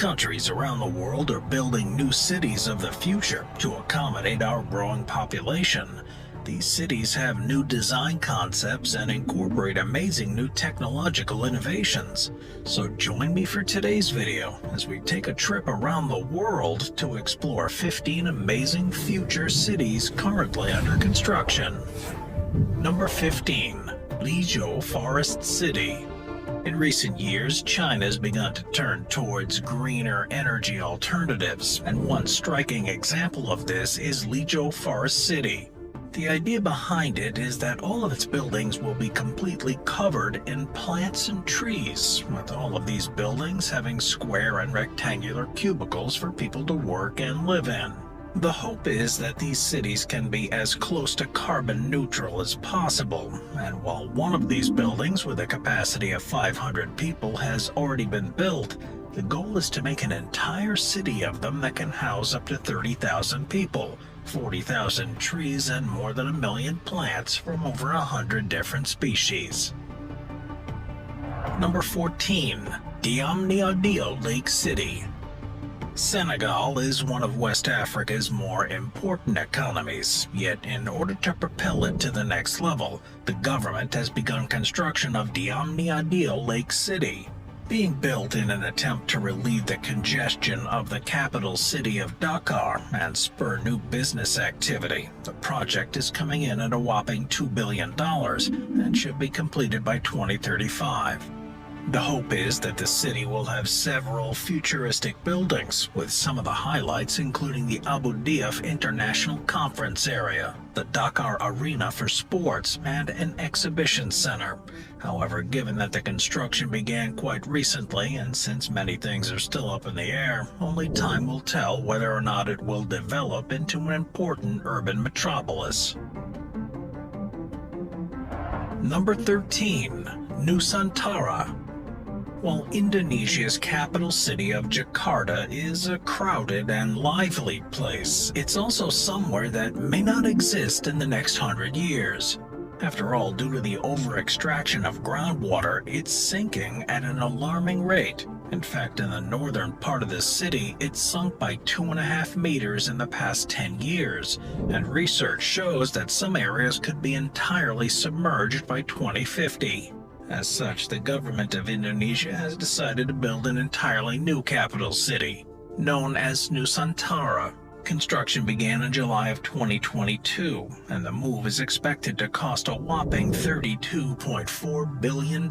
Countries around the world are building new cities of the future to accommodate our growing population. These cities have new design concepts and incorporate amazing new technological innovations. So join me for today's video as we take a trip around the world to explore 15 amazing future cities currently under construction. Number 15. Lizhou Forest City. In recent years, China has begun to turn towards greener energy alternatives, and one striking example of this is Lizhou Forest City. The idea behind it is that all of its buildings will be completely covered in plants and trees, with all of these buildings having square and rectangular cubicles for people to work and live in. The hope is that these cities can be as close to carbon neutral as possible, and while one of these buildings with a capacity of 500 people has already been built, the goal is to make an entire city of them that can house up to 30,000 people, 40,000 trees, and more than 1 million plants from over 100 different species. Number 14. Diamniadio Lake City. Senegal is one of West Africa's more important economies, yet in order to propel it to the next level, the government has begun construction of Diamniadio Lake City. Being built in an attempt to relieve the congestion of the capital city of Dakar and spur new business activity, the project is coming in at a whopping $2 billion and should be completed by 2035. The hope is that the city will have several futuristic buildings, with some of the highlights including the Abu Dhabi International Conference Area, the Dakar Arena for sports, and an exhibition center. However, given that the construction began quite recently, and since many things are still up in the air, only time will tell whether or not it will develop into an important urban metropolis. Number 13. Nusantara. While Indonesia's capital city of Jakarta is a crowded and lively place, it's also somewhere that may not exist in the next 100 years. After all, due to the over-extraction of groundwater, it's sinking at an alarming rate. In fact, in the northern part of the city, it's sunk by 2.5 meters in the past 10 years, and research shows that some areas could be entirely submerged by 2050. As such, the government of Indonesia has decided to build an entirely new capital city, known as Nusantara. Construction began in July of 2022, and the move is expected to cost a whopping $32.4 billion.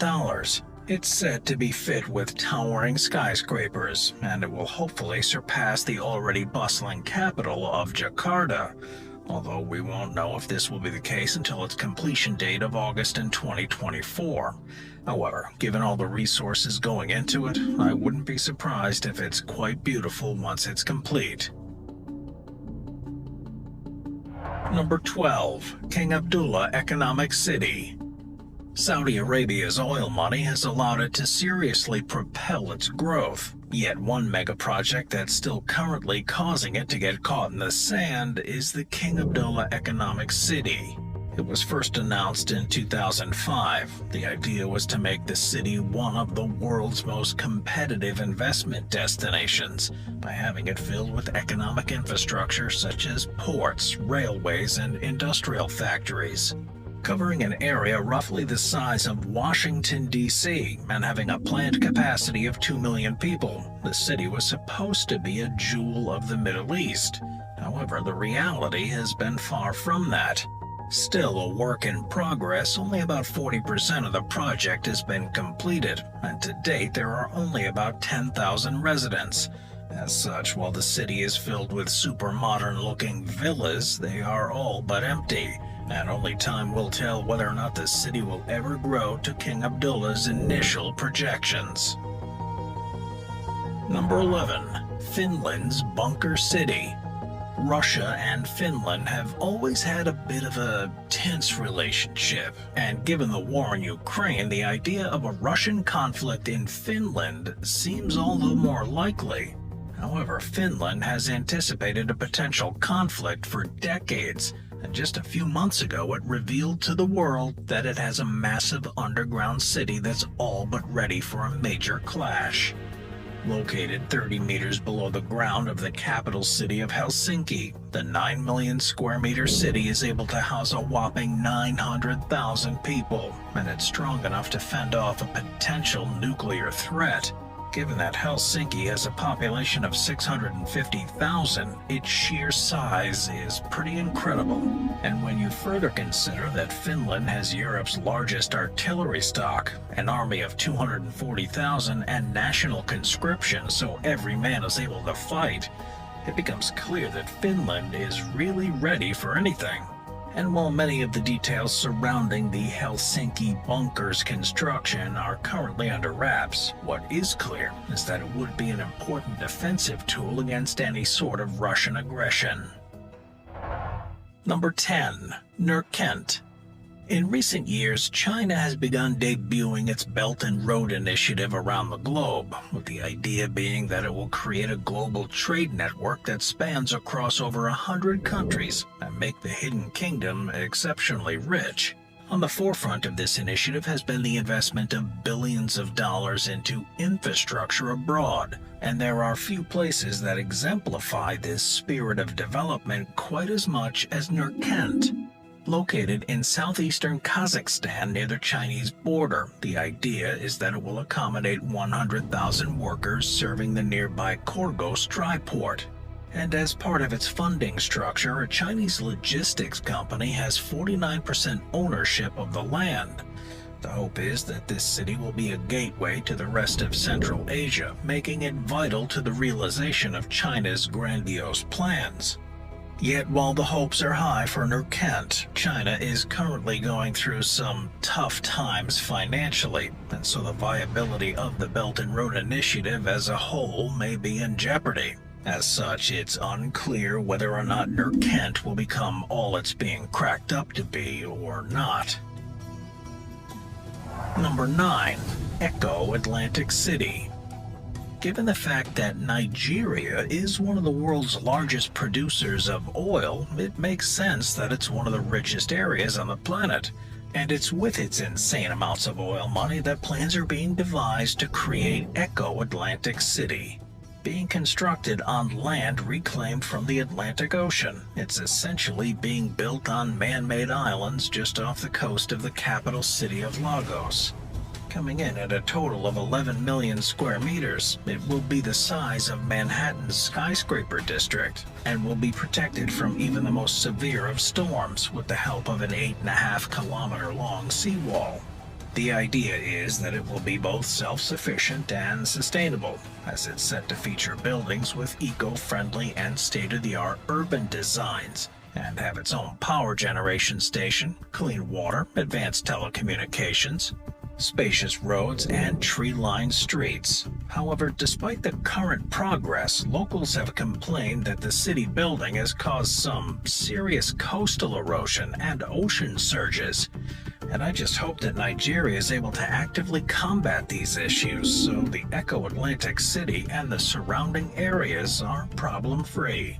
It's said to be fit with towering skyscrapers, and it will hopefully surpass the already bustling capital of Jakarta, although we won't know if this will be the case until its completion date of August in 2024. However, given all the resources going into it, I wouldn't be surprised if it's quite beautiful once it's complete. Number 12. King Abdullah Economic City. Saudi Arabia's oil money has allowed it to seriously propel its growth. Yet one mega project that's still currently causing it to get caught in the sand is the King Abdullah Economic City. It was first announced in 2005. The idea was to make the city one of the world's most competitive investment destinations by having it filled with economic infrastructure such as ports, railways, and industrial factories. Covering an area roughly the size of Washington, D.C., and having a planned capacity of 2 million people, the city was supposed to be a jewel of the Middle East. However, the reality has been far from that. Still a work in progress, only about 40% of the project has been completed, and to date there are only about 10,000 residents. As such, while the city is filled with super modern-looking villas, they are all but empty, and only time will tell whether or not the city will ever grow to King Abdullah's initial projections. Number 11. Finland's Bunker City. Russia and Finland have always had a bit of a tense relationship, and given the war in Ukraine, the idea of a Russian conflict in Finland seems all the more likely. However, Finland has anticipated a potential conflict for decades, and just a few months ago it revealed to the world that it has a massive underground city that's all but ready for a major clash. Located 30 meters below the ground of the capital city of Helsinki, the 9 million square meter city is able to house a whopping 900,000 people, and it's strong enough to fend off a potential nuclear threat. Given that Helsinki has a population of 650,000, its sheer size is pretty incredible. And when you further consider that Finland has Europe's largest artillery stock, an army of 240,000, and national conscription so every man is able to fight, it becomes clear that Finland is really ready for anything. And while many of the details surrounding the Helsinki bunker's construction are currently under wraps, what is clear is that it would be an important defensive tool against any sort of Russian aggression. Number 10. Nurkent. In recent years, China has begun debuting its Belt and Road Initiative around the globe, with the idea being that it will create a global trade network that spans across over 100 countries and make the Hidden Kingdom exceptionally rich. On the forefront of this initiative has been the investment of billions of dollars into infrastructure abroad, and there are few places that exemplify this spirit of development quite as much as Nurkent. Located in southeastern Kazakhstan near the Chinese border, the idea is that it will accommodate 100,000 workers serving the nearby Korgos dry port. And as part of its funding structure, a Chinese logistics company has 49% ownership of the land. The hope is that this city will be a gateway to the rest of Central Asia, making it vital to the realization of China's grandiose plans. Yet while the hopes are high for Nurkent, China is currently going through some tough times financially, and so the viability of the Belt and Road Initiative as a whole may be in jeopardy. As such, it's unclear whether or not Nurkent will become all it's being cracked up to be or not. Number 9. Echo Atlantic City. Given the fact that Nigeria is one of the world's largest producers of oil, it makes sense that it's one of the richest areas on the planet. And it's with its insane amounts of oil money that plans are being devised to create Echo Atlantic City. Being constructed on land reclaimed from the Atlantic Ocean, it's essentially being built on man-made islands just off the coast of the capital city of Lagos. Coming in at a total of 11 million square meters, it will be the size of Manhattan's skyscraper district and will be protected from even the most severe of storms with the help of an 8.5-kilometer-long seawall. The idea is that it will be both self-sufficient and sustainable, as it's set to feature buildings with eco-friendly and state-of-the-art urban designs, and have its own power generation station, clean water, advanced telecommunications, spacious roads, and tree-lined streets. However, despite the current progress, locals have complained that the city building has caused some serious coastal erosion and ocean surges. And I just hope that Nigeria is able to actively combat these issues so the Echo Atlantic City and the surrounding areas are problem-free.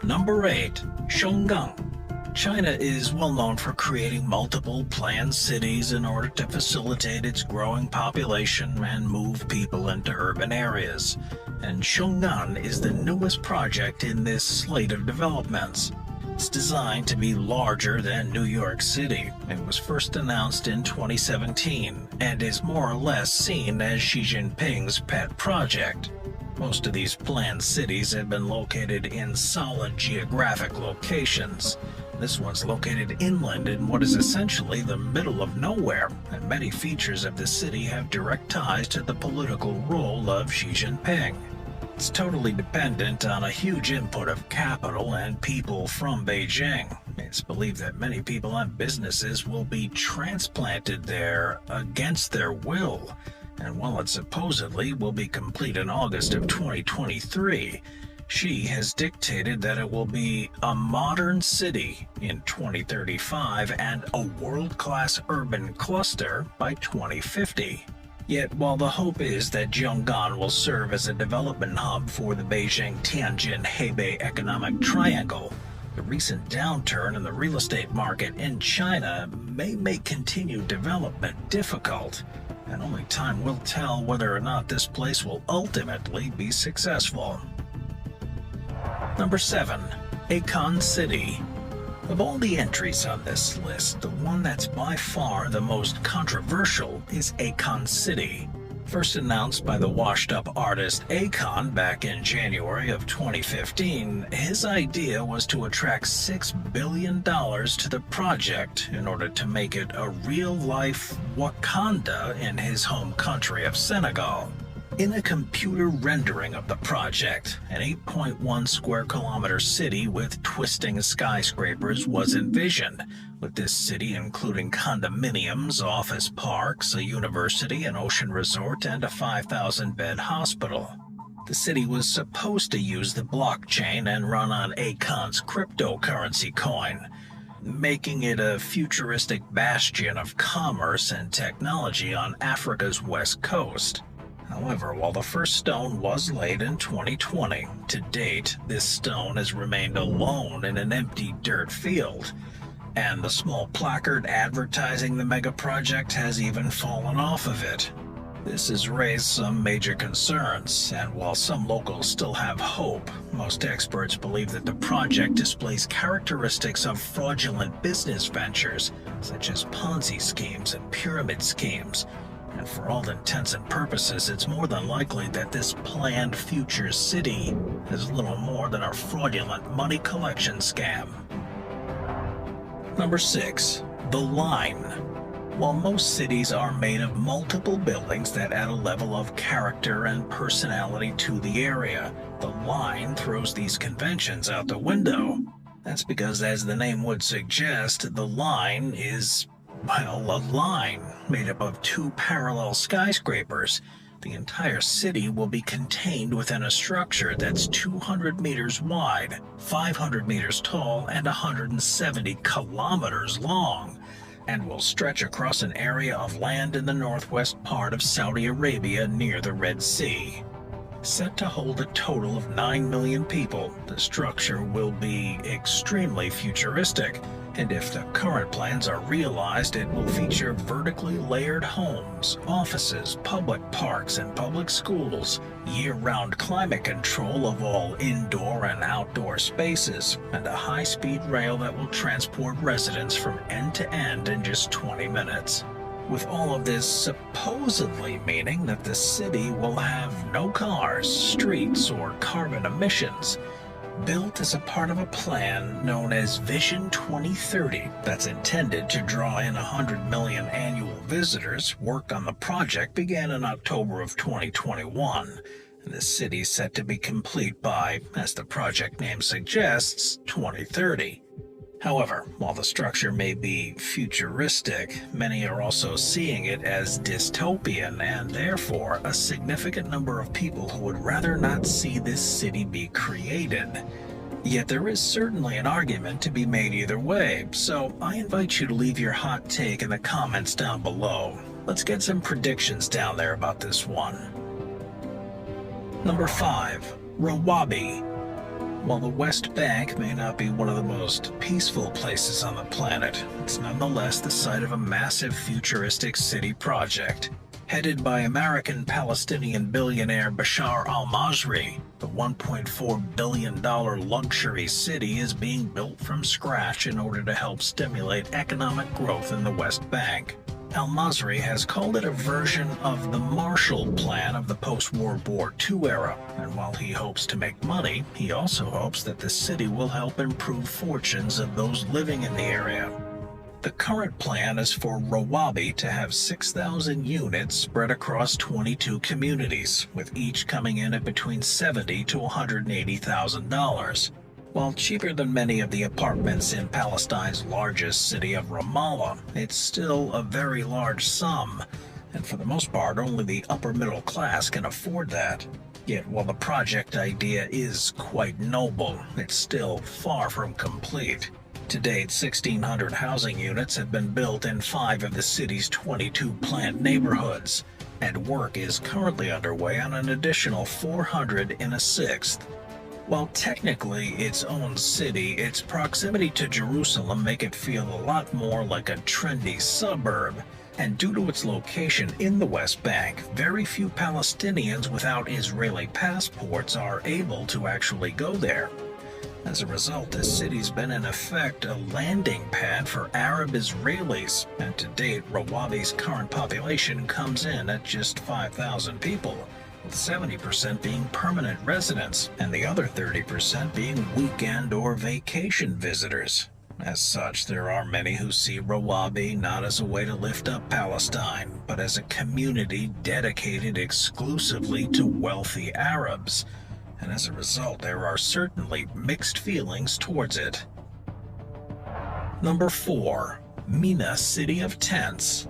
Number 8. Shongang. China is well known for creating multiple planned cities in order to facilitate its growing population and move people into urban areas. And Shongan is the newest project in this slate of developments. It's designed to be larger than New York City. It was first announced in 2017 and is more or less seen as Xi Jinping's pet project. Most of these planned cities have been located in solid geographic locations. This one's located inland in what is essentially the middle of nowhere, and many features of the city have direct ties to the political role of Xi Jinping. It's totally dependent on a huge input of capital and people from Beijing. It's believed that many people and businesses will be transplanted there against their will, and while it supposedly will be complete in August of 2023, Xi has dictated that it will be a modern city in 2035 and a world-class urban cluster by 2050. Yet while the hope is that Zhonggan will serve as a development hub for the Beijing-Tianjin-Hebei economic triangle, the recent downturn in the real estate market in China may make continued development difficult. and only time will tell whether or not this place will ultimately be successful. Number 7. Akon City. Of all the entries on this list, the one that's by far the most controversial is Akon City. First announced by the washed-up artist Akon back in January of 2015, his idea was to attract $6 billion to the project in order to make it a real-life Wakanda in his home country of Senegal. In a computer rendering of the project, an 8.1 square kilometer city with twisting skyscrapers was envisioned, with this city including condominiums, office parks, a university, an ocean resort, and a 5,000-bed hospital. The city was supposed to use the blockchain and run on Akon's cryptocurrency coin, making it a futuristic bastion of commerce and technology on Africa's west coast. However, while the first stone was laid in 2020, to date, this stone has remained alone in an empty dirt field, and the small placard advertising the mega project has even fallen off of it. This has raised some major concerns, and while some locals still have hope, most experts believe that the project displays characteristics of fraudulent business ventures, such as Ponzi schemes and pyramid schemes. And for all intents and purposes, it's more than likely that this planned future city is little more than a fraudulent money collection scam. Number 6. The Line. While most cities are made of multiple buildings that add a level of character and personality to the area, the Line throws these conventions out the window. That's because, as the name would suggest, the Line is, well, a line made up of two parallel skyscrapers. The entire city will be contained within a structure that's 200 meters wide, 500 meters tall, and 170 kilometers long, and will stretch across an area of land in the northwest part of Saudi Arabia near the Red Sea. Set to hold a total of 9 million people, the structure will be extremely futuristic, and if the current plans are realized, it will feature vertically layered homes, offices, public parks, and public schools, year-round climate control of all indoor and outdoor spaces, and a high-speed rail that will transport residents from end to end in just 20 minutes. With all of this supposedly meaning that the city will have no cars, streets, or carbon emissions, built as a part of a plan known as Vision 2030 that's intended to draw in 100 million annual visitors. Work on the project began in October of 2021, and the city is set to be complete by, as the project name suggests, 2030. However, while the structure may be futuristic, many are also seeing it as dystopian, and therefore a significant number of people who would rather not see this city be created. Yet there is certainly an argument to be made either way, so I invite you to leave your hot take in the comments down below. Let's get some predictions down there about this one. Number 5. Rawabi. While the West Bank may not be one of the most peaceful places on the planet, it's nonetheless the site of a massive futuristic city project. Headed by American-Palestinian billionaire Bashar al-Masri, the $1.4 billion luxury city is being built from scratch in order to help stimulate economic growth in the West Bank. Al-Masri has called it a version of the Marshall Plan of the post-World War II era, and while he hopes to make money, he also hopes that the city will help improve fortunes of those living in the area. The current plan is for Rawabi to have 6,000 units spread across 22 communities, with each coming in at between $70,000 to $180,000. While cheaper than many of the apartments in Palestine's largest city of Ramallah, it's still a very large sum, and for the most part only the upper middle class can afford that. Yet while the project idea is quite noble, it's still far from complete. To date, 1,600 housing units have been built in 5 of the city's 22 planned neighborhoods, and work is currently underway on an additional 400 in a 6th. While technically its own city, its proximity to Jerusalem make it feel a lot more like a trendy suburb, And due to its location in the West Bank, very few Palestinians without Israeli passports are able to actually go there. As a result, this city's been in effect a landing pad for Arab Israelis, and to date, Rawabi's current population comes in at just 5,000 people, with 70% being permanent residents and the other 30% being weekend or vacation visitors. As such, there are many who see Rawabi not as a way to lift up Palestine, but as a community dedicated exclusively to wealthy Arabs. And as a result, there are certainly mixed feelings towards it. Number 4. Mina City of Tents.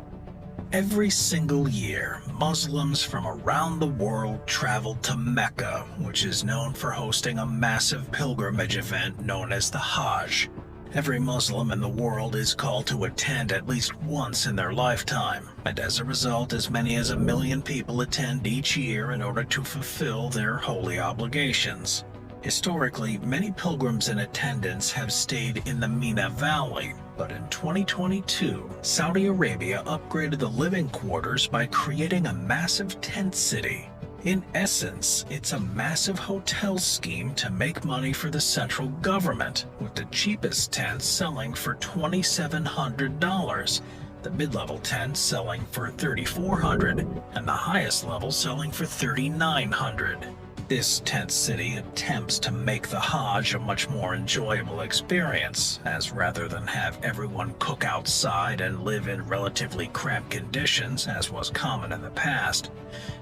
Every single year, Muslims from around the world travel to Mecca, which is known for hosting a massive pilgrimage event known as the Hajj. Every Muslim in the world is called to attend at least once in their lifetime, and as a result, as many as 1 million people attend each year in order to fulfill their holy obligations. Historically, many pilgrims in attendance have stayed in the Mina Valley, but in 2022, Saudi Arabia upgraded the living quarters by creating a massive tent city. In essence, it's a massive hotel scheme to make money for the central government, with the cheapest tents selling for $2,700, the mid-level tents selling for $3,400, and the highest level selling for $3,900. This tent city attempts to make the Hajj a much more enjoyable experience, as rather than have everyone cook outside and live in relatively cramped conditions, as was common in the past,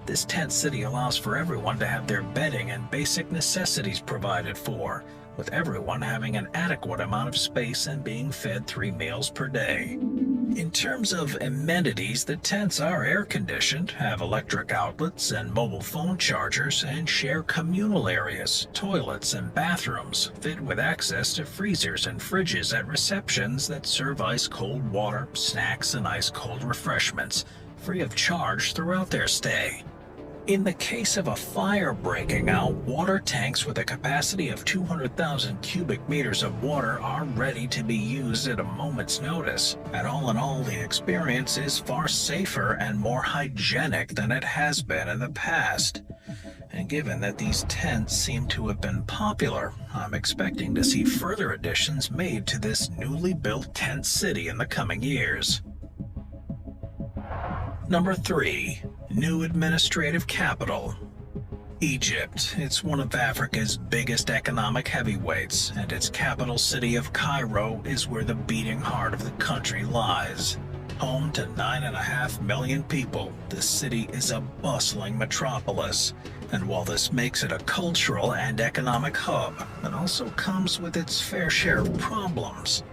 this tent city allows for everyone to have their bedding and basic necessities provided for, with everyone having an adequate amount of space and being fed 3 meals per day. In terms of amenities, the tents are air-conditioned, have electric outlets and mobile phone chargers, and share communal areas, toilets, and bathrooms, fit with access to freezers and fridges at receptions that serve ice-cold water, snacks, and ice-cold refreshments, free of charge throughout their stay. In the case of a fire breaking out, water tanks with a capacity of 200,000 cubic meters of water are ready to be used at a moment's notice. And all in all, the experience is far safer and more hygienic than it has been in the past. And given that these tents seem to have been popular, I'm expecting to see further additions made to this newly built tent city in the coming years. Number 3. New administrative capital. Egypt. It's one of Africa's biggest economic heavyweights, and its capital city of Cairo is where the beating heart of the country lies. Home to 9.5 million people, this city is a bustling metropolis. And while this makes it a cultural and economic hub, it also comes with its fair share of problems.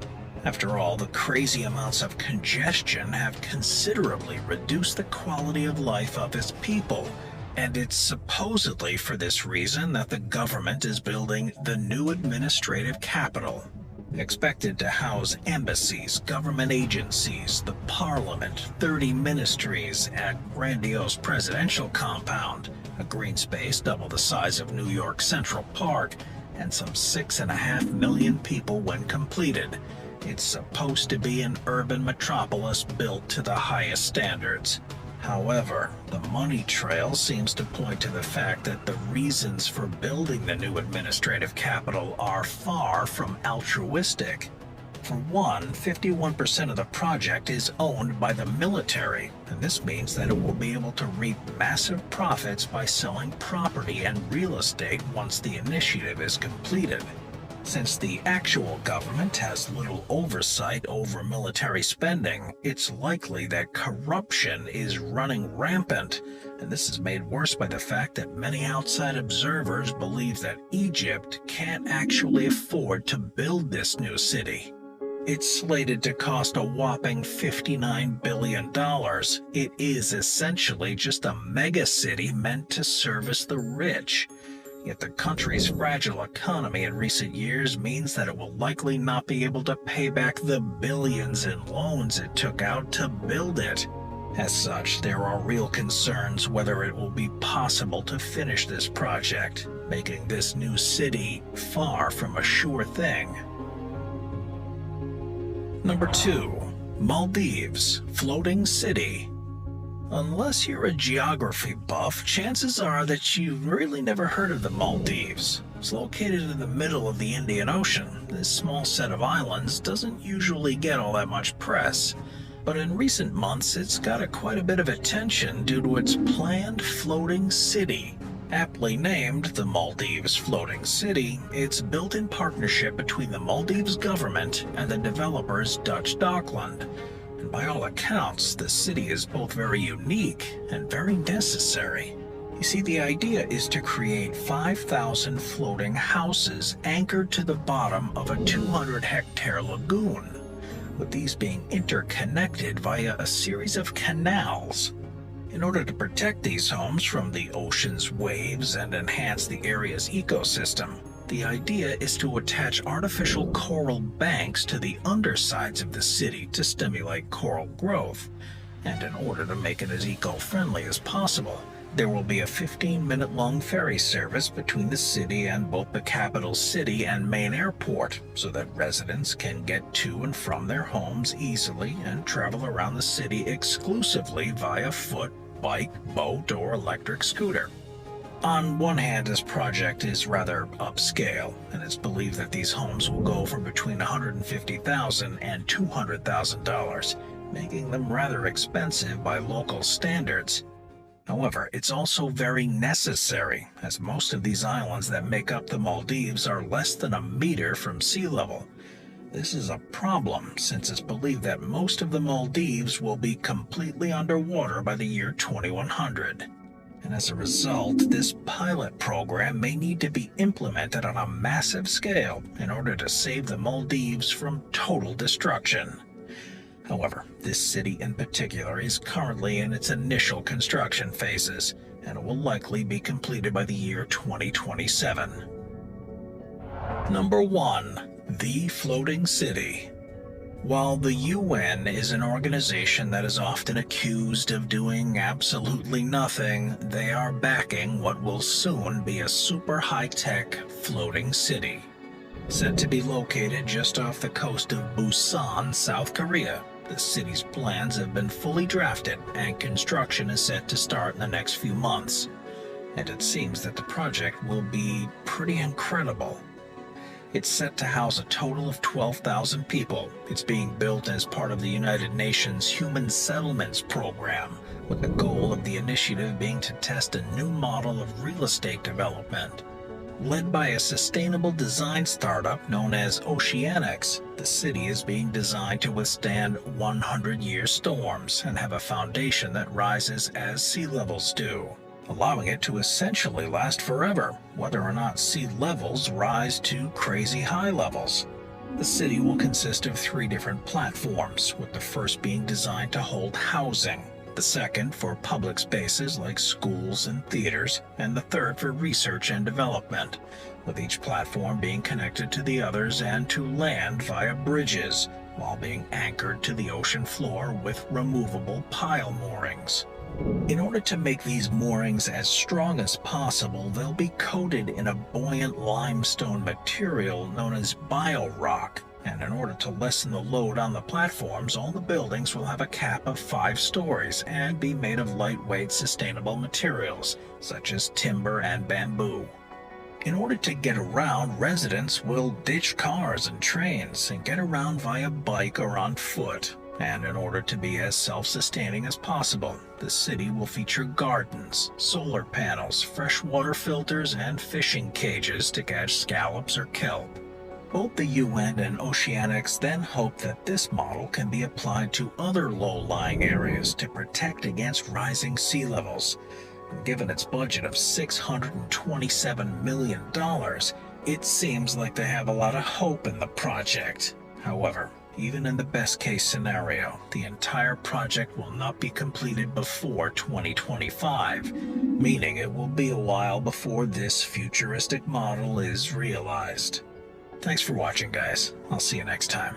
After all, the crazy amounts of congestion have considerably reduced the quality of life of its people, and it's supposedly for this reason that the government is building the new administrative capital. Expected to house embassies, government agencies, the parliament, 30 ministries, a grandiose presidential compound, a green space double the size of New York Central Park, and some 6.5 million people when completed. It's supposed to be an urban metropolis built to the highest standards. However, the money trail seems to point to the fact that the reasons for building the new administrative capital are far from altruistic. For one, 51% of the project is owned by the military, and this means that it will be able to reap massive profits by selling property and real estate once the initiative is completed. Since the actual government has little oversight over military spending, it's likely that corruption is running rampant, and this is made worse by the fact that many outside observers believe that Egypt can't actually afford to build this new city. It's slated to cost a whopping $59 billion. It is essentially just a mega city meant to service the rich. Yet the country's fragile economy in recent years means that it will likely not be able to pay back the billions in loans it took out to build it. As such, there are real concerns whether it will be possible to finish this project, making this new city far from a sure thing. Number 2. Maldives Floating City. Unless you're a geography buff, chances are that you've really never heard of the Maldives. It's located in the middle of the Indian Ocean. This small set of islands doesn't usually get all that much press, but in recent months it's got quite a bit of attention due to its planned floating city. Aptly named the Maldives Floating City, it's built in partnership between the Maldives government and the developer's Dutch Dockland. And by all accounts, the city is both very unique and very necessary. You see, the idea is to create 5,000 floating houses anchored to the bottom of a 200-hectare lagoon, with these being interconnected via a series of canals. In order to protect these homes from the ocean's waves and enhance the area's ecosystem, the idea is to attach artificial coral banks to the undersides of the city to stimulate coral growth. And in order to make it as eco-friendly as possible, there will be a 15-minute-long ferry service between the city and both the capital city and main airport, so that residents can get to and from their homes easily and travel around the city exclusively via foot, bike, boat, or electric scooter. On one hand, this project is rather upscale, and it's believed that these homes will go for between $150,000 and $200,000, making them rather expensive by local standards. However, it's also very necessary, as most of these islands that make up the Maldives are less than a meter from sea level. This is a problem, since it's believed that most of the Maldives will be completely underwater by the year 2100. And as a result, this pilot program may need to be implemented on a massive scale in order to save the Maldives from total destruction. However, this city in particular is currently in its initial construction phases, and it will likely be completed by the year 2027. Number 1. The Floating City. While the UN is an organization that is often accused of doing absolutely nothing, they are backing what will soon be a super high-tech floating city. Said to be located just off the coast of Busan, South Korea, the city's plans have been fully drafted and construction is set to start in the next few months. And it seems that the project will be pretty incredible. It's set to house a total of 12,000 people. It's being built as part of the United Nations Human Settlements Program, with the goal of the initiative being to test a new model of real estate development. Led by a sustainable design startup known as Oceanics, the city is being designed to withstand 100-year storms and have a foundation that rises as sea levels do, allowing it to essentially last forever, whether or not sea levels rise to crazy high levels. The city will consist of 3 different platforms, with the first being designed to hold housing, the second for public spaces like schools and theaters, and the third for research and development, with each platform being connected to the others and to land via bridges, while being anchored to the ocean floor with removable pile moorings. In order to make these moorings as strong as possible, they'll be coated in a buoyant limestone material known as biorock. And in order to lessen the load on the platforms, all the buildings will have a cap of 5 stories and be made of lightweight, sustainable materials, such as timber and bamboo. In order to get around, residents will ditch cars and trains and get around via bike or on foot. And in order to be as self-sustaining as possible, the city will feature gardens, solar panels, freshwater filters, and fishing cages to catch scallops or kelp. Both the UN and Oceanics then hope that this model can be applied to other low-lying areas to protect against rising sea levels. And given its budget of $627 million, it seems like they have a lot of hope in the project. However, even in the best-case scenario, the entire project will not be completed before 2025, meaning it will be a while before this futuristic model is realized. Thanks for watching, guys. I'll see you next time.